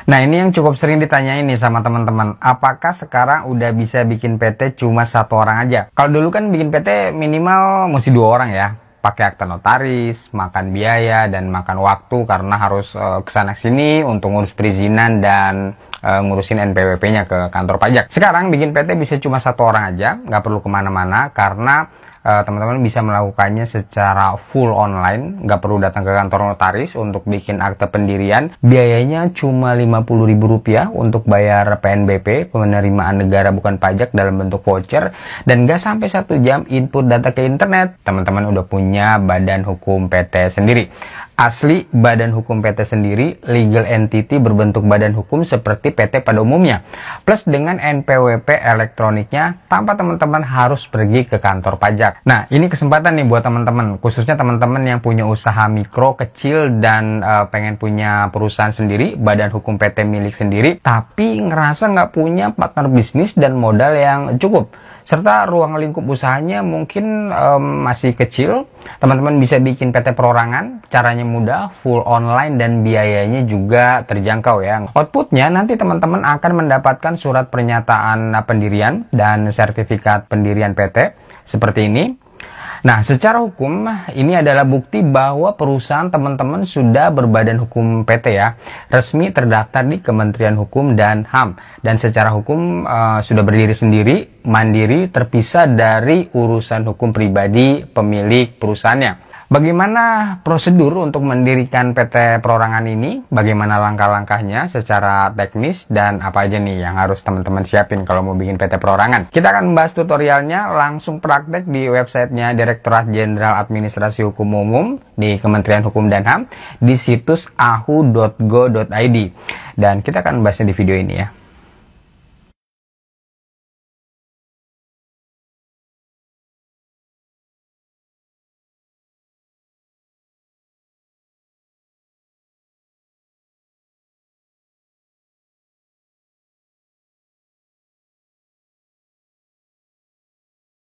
Nah, ini yang cukup sering ditanyain nih sama teman-teman. Apakah sekarang udah bisa bikin PT cuma satu orang aja? Kalau dulu kan bikin PT minimal mesti 2 orang ya. Pakai akta notaris, makan biaya, dan makan waktu karena harus kesana sini untuk ngurus perizinan dan ngurusin NPWP-nya ke kantor pajak. Sekarang bikin PT bisa cuma 1 orang aja, nggak perlu kemana-mana karena teman-teman bisa melakukannya secara full online, nggak perlu datang ke kantor notaris untuk bikin akte pendirian. Biayanya cuma Rp50.000 untuk bayar PNBP, penerimaan negara bukan pajak dalam bentuk voucher, dan nggak sampai 1 jam input data ke internet. Teman-teman udah punya badan hukum PT sendiri. Asli badan hukum PT sendiri, legal entity berbentuk badan hukum seperti PT pada umumnya. Plus dengan NPWP elektroniknya tanpa teman-teman harus pergi ke kantor pajak. Nah, ini kesempatan nih buat teman-teman, khususnya teman-teman yang punya usaha mikro, kecil, dan pengen punya perusahaan sendiri, badan hukum PT milik sendiri, tapi ngerasa nggak punya partner bisnis dan modal yang cukup. Serta ruang lingkup usahanya mungkin masih kecil. Teman-teman bisa bikin PT perorangan, caranya mudah, full online, dan biayanya juga terjangkau ya. Outputnya nanti teman-teman akan mendapatkan surat pernyataan pendirian dan sertifikat pendirian PT seperti ini. Nah, secara hukum ini adalah bukti bahwa perusahaan teman-teman sudah berbadan hukum PT ya, resmi terdaftar di Kementerian Hukum dan HAM, dan secara hukum sudah berdiri sendiri, mandiri, terpisah dari urusan hukum pribadi pemilik perusahaannya. Bagaimana prosedur untuk mendirikan PT perorangan ini? Bagaimana langkah-langkahnya secara teknis, dan apa aja nih yang harus teman-teman siapin kalau mau bikin PT perorangan? Kita akan membahas tutorialnya langsung praktek di websitenya Direktorat Jenderal Administrasi Hukum Umum di Kementerian Hukum dan HAM di situs ahu.go.id, dan kita akan membahasnya di video ini ya.